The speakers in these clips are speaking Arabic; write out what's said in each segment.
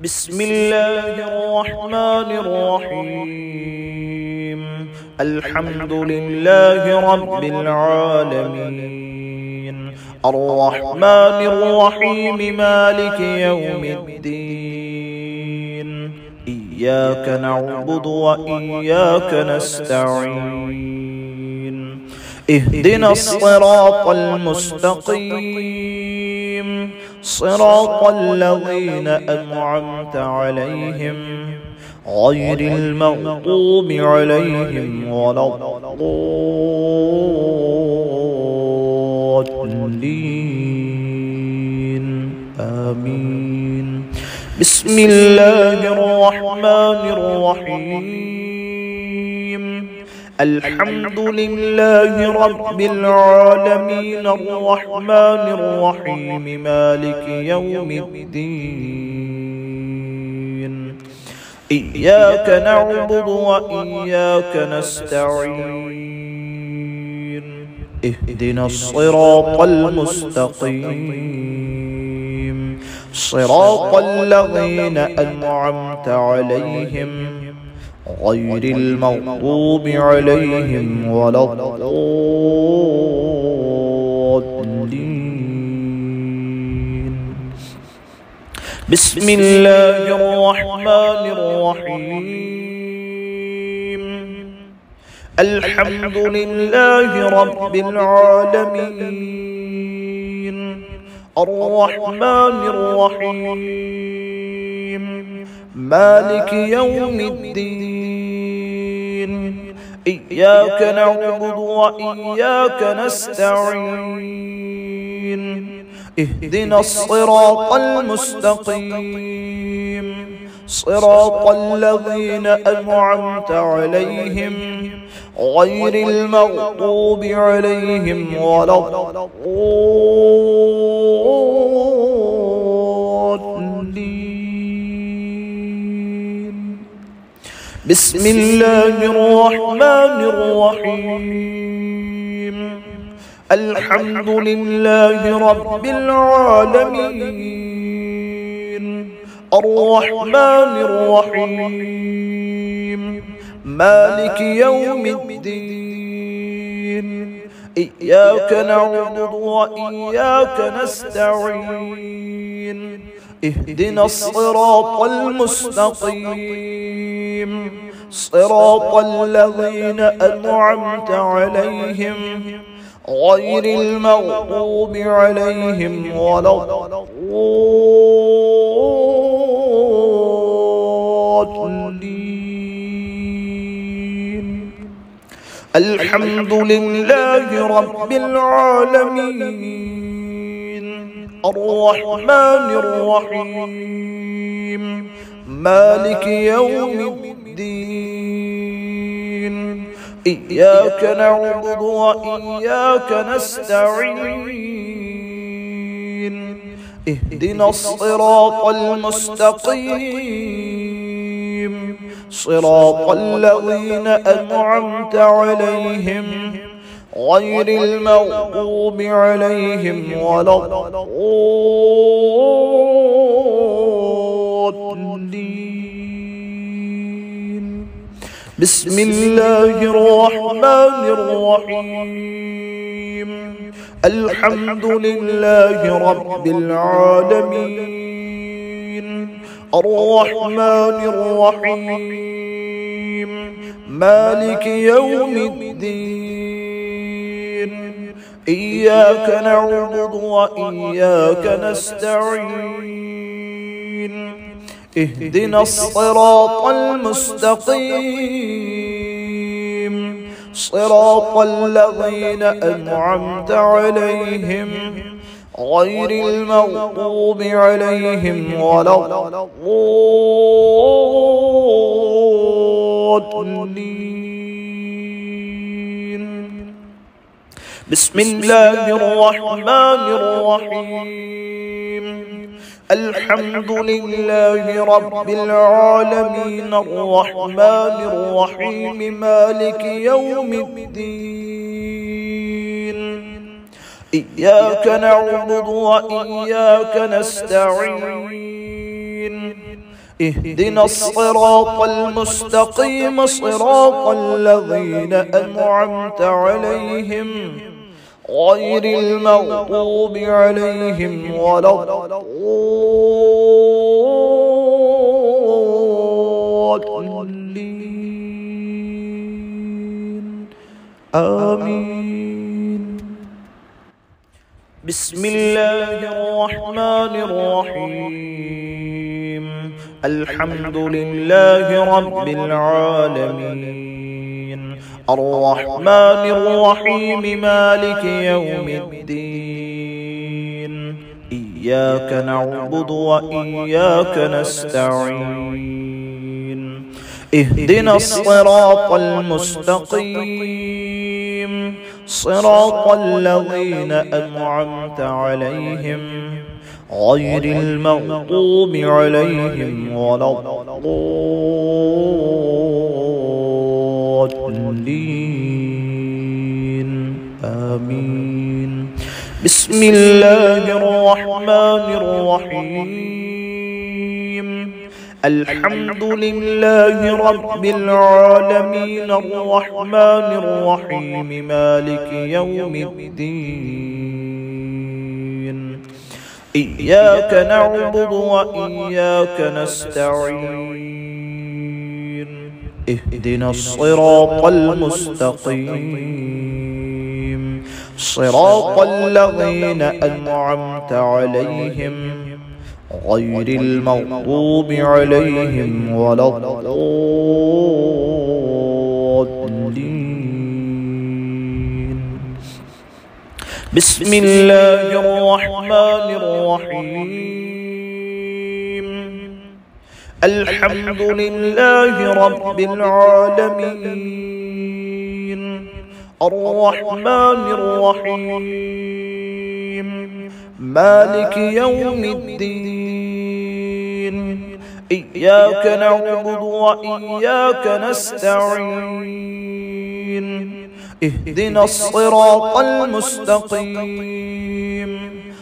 بسم الله الرحمن الرحيم. الحمد لله رب العالمين، الرحمن الرحيم، مالك يوم الدين. إياك نعبد وإياك نستعين. اهدنا الصراط المستقيم، صراط الذين أنعمت عليهم غير المغضوب عليهم ولا الضالين. آمين. بسم الله الرحمن الرحيم. الحمد لله رب العالمين، الرحمن الرحيم، مالك يوم الدين. إياك نعبد وإياك نستعين. اهدنا الصراط المستقيم، صراط الذين أنعمت عليهم غير المغضوب عليهم ولا الضالين. بسم الله الرحمن الرحيم. الحمد لله رب العالمين، الرحمن الرحيم، مالك يوم الدين. إياك نعبد وإياك نستعين. اهدنا الصراط المستقيم، صراط الذين أنعمت عليهم غير المغضوب عليهم ولا الضالين. بسم الله الرحمن الرحيم. الحمد لله رب العالمين، الرحمن الرحيم، مالك يوم الدين. إياك نعبد وإياك نستعين. اهدنا الصراط المستقيم، صراط الذين أنعمت عليهم غير المغضوب عليهم ولا الضالين. الحمد لله رب العالمين، الرحمن الرحيم، مالك يوم الدين. إياك نعبد وإياك نستعين. اهدنا الصراط المستقيم، صراط الذين أنعمت عليهم غير المغضوب عليهم ولا الضالين. بسم الله الرحمن الرحيم. الحمد لله رب العالمين، الرحمن الرحيم، مالك يوم الدين. إياك نعبد وإياك نستعين. اهدنا الصراط المستقيم، صراط الذين أنعمت عليهم غير المغضوب عليهم ولا الضالين. بسم الله الرحمن الرحيم. الحمد لله رب العالمين، الرحمن الرحيم، مالك يوم الدين. إياك نعبد وإياك نستعين. اهدنا الصراط المستقيم صراط الذين أنعمت عليهم غير المغضوب عليهم ولا الضالين آمين. بسم الله الرحمن الرحيم. الحمد لله رب العالمين الرحمن الرحيم مالك يوم الدين إياك نعبد وإياك نستعين اهدنا الصراط المستقيم صراط الذين أنعمت عليهم غير المغضوب عليهم ولا الضالين آمين. بسم الله الرحمن الرحيم. الحمد لله رب العالمين الرحمن الرحيم مالك يوم الدين إياك نعبد وإياك نستعين اهدنا الصراط المستقيم صراط الذين أنعمت عليهم غير المغضوب عليهم ولا الضالين. بسم الله الرحمن الرحيم. الحمد لله رب العالمين الرحمن الرحيم مالك يوم الدين إياك نعبد وإياك نستعين اهدنا الصراط المستقيم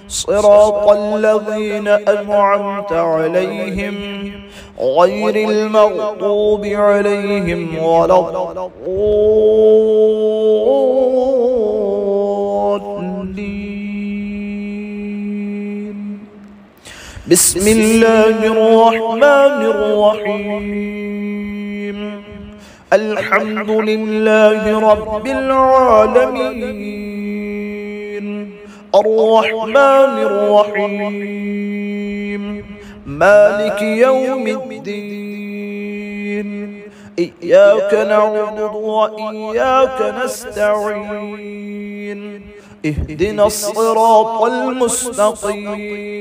صراط الذين أنعمت عليهم غير المغضوب عليهم ولا الضالين. بسم الله الرحمن الرحيم. الحمد لله رب العالمين الرحمن الرحيم مالك يوم الدين إياك نعبد وإياك نستعين اهدنا الصراط المستقيم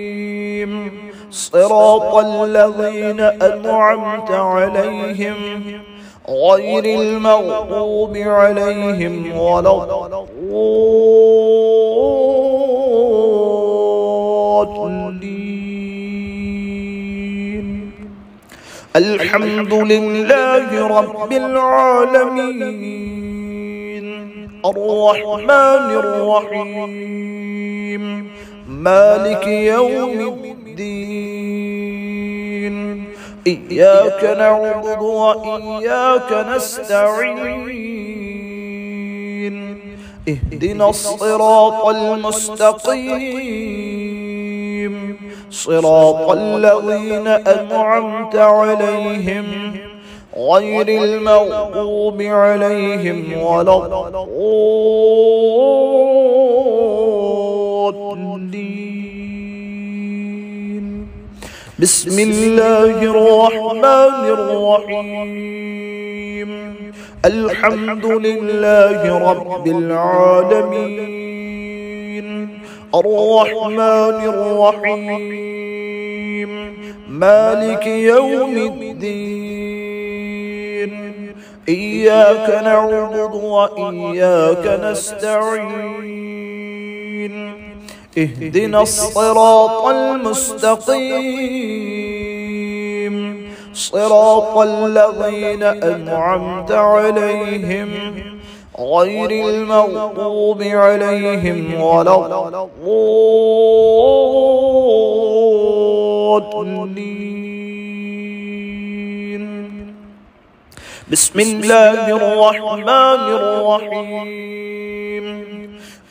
صراط الذين أنعمت عليهم غير المغضوب عليهم ولا الضالين. الحمد لله رب العالمين الرحمن الرحيم مالك يوم الدين إياك نعبد وإياك نستعين اهدنا الصراط المستقيم صراط الذين أنعمت عليهم غير المغضوب عليهم ولا الضالين. بسم الله الرحمن الرحيم. الحمد لله رب العالمين الرحمن الرحيم مالك يوم الدين إياك نعبد وإياك نستعين اهدنا الصراط المستقيم صراط الذين أنعمت عليهم غير المغضوب عليهم ولا الضالين. بسم الله الرحمن الرحيم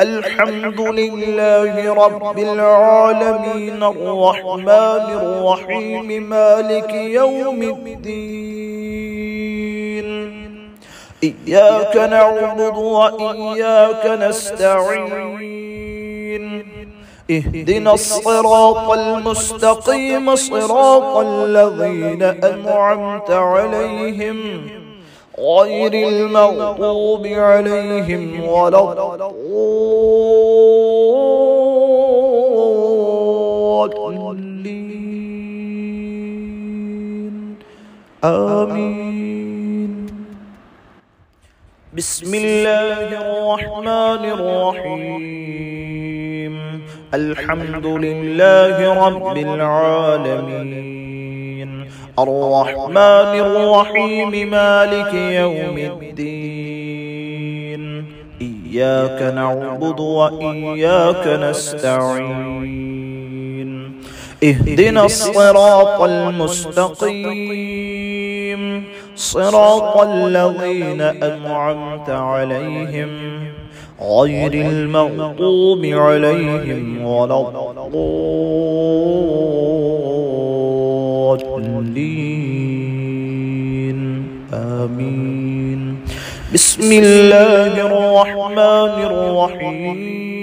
الحمد لله رب العالمين الرحمن الرحيم مالك يوم الدين إياك نعبد وإياك نستعين اهدنا الصراط المستقيم صراط الذين أنعمت عليهم غير المغضوب عليهم ولا الضالين آمين. بسم الله الرحمن الرحيم الحمد لله رب العالمين الرحمن الرحيم مالك يوم الدين إياك نعبد وإياك نستعين اهدنا الصراط المستقيم صراط الذين أنعمت عليهم غير المغضوب عليهم ولا الضالين آمين. بسم الله الرحمن الرحيم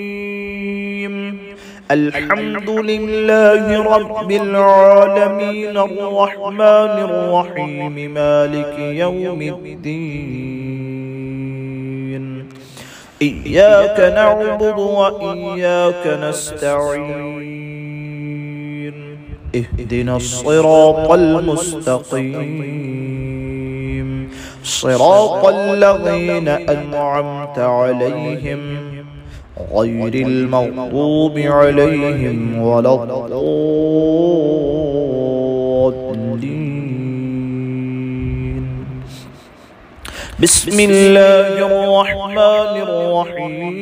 الحمد لله رب العالمين الرحمن الرحيم مالك يوم الدين إياك نعبد وإياك نستعين اهدنا الصراط المستقيم صراط الذين أنعمت عليهم غير المغضوب عليهم ولا الضالين. بسم الله الرحمن الرحيم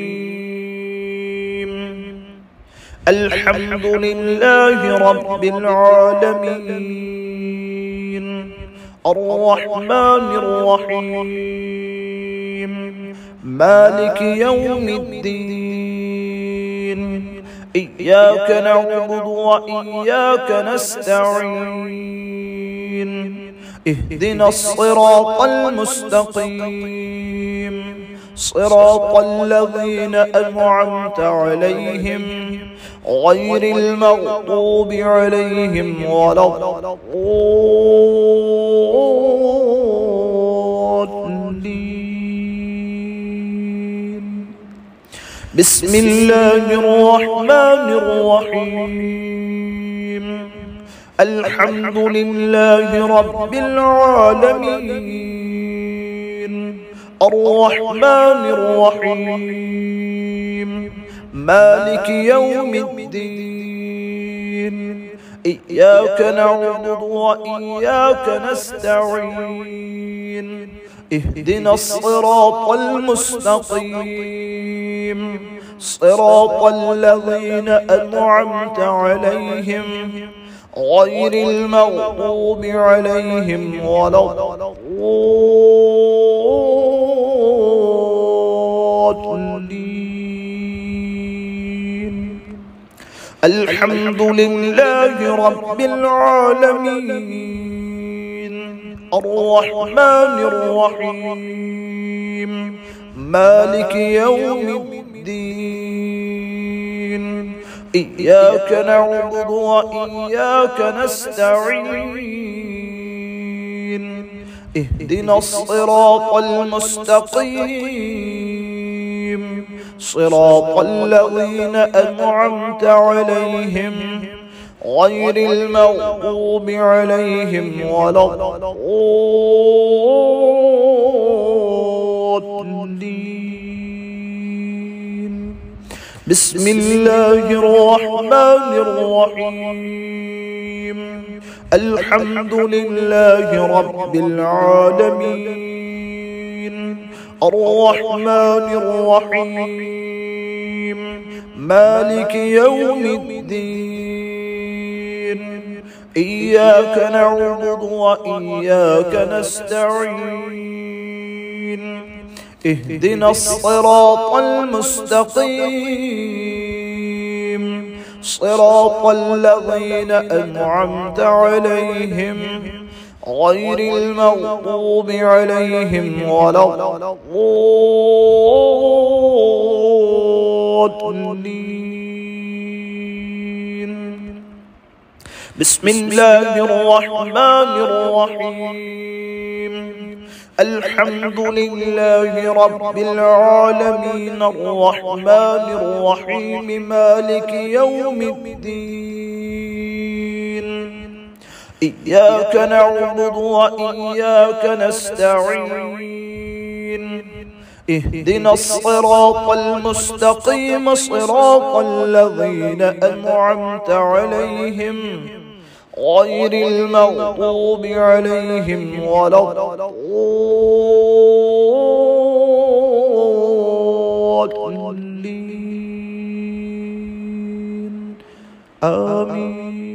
الحمد لله رب العالمين الرحمن الرحيم مالك يوم الدين إياك نعبد وإياك نستعين اهدنا الصراط المستقيم صراط الذين أنعمت عليهم غير المغضوب عليهم ولا الضالين. بسم الله الرحمن الرحيم الحمد لله رب العالمين الرحمن الرحيم مالك يوم الدين إياك نعبد وإياك نستعين اهدنا الصراط المستقيم صراط الذين أنعمت عليهم غير المغضوب عليهم ولا الضالين. الحمد لله رب العالمين الرحمن الرحيم مالك يوم الدين إياك نعبد وإياك نستعين اهدنا الصراط المستقيم صراط الذين أنعمت عليهم غير المغضوب عليهم ولا الضالين. بسم الله الرحمن الرحيم الحمد لله رب العالمين الرحمن الرحيم مالك يوم الدين إياك نعبد وإياك نستعين اهدنا الصراط المستقيم صراط الذين أنعمت عليهم غير المغضوب عليهم ولا الضالين. بسم الله الرحمن الرحيم. الحمد لله رب العالمين الرحمن الرحيم مالك يوم الدين إياك نعبد وإياك نستعين اهدنا الصراط المستقيم صراط الذين أنعمت عليهم غير المغضوب عليهم ولا الضالين. آمين.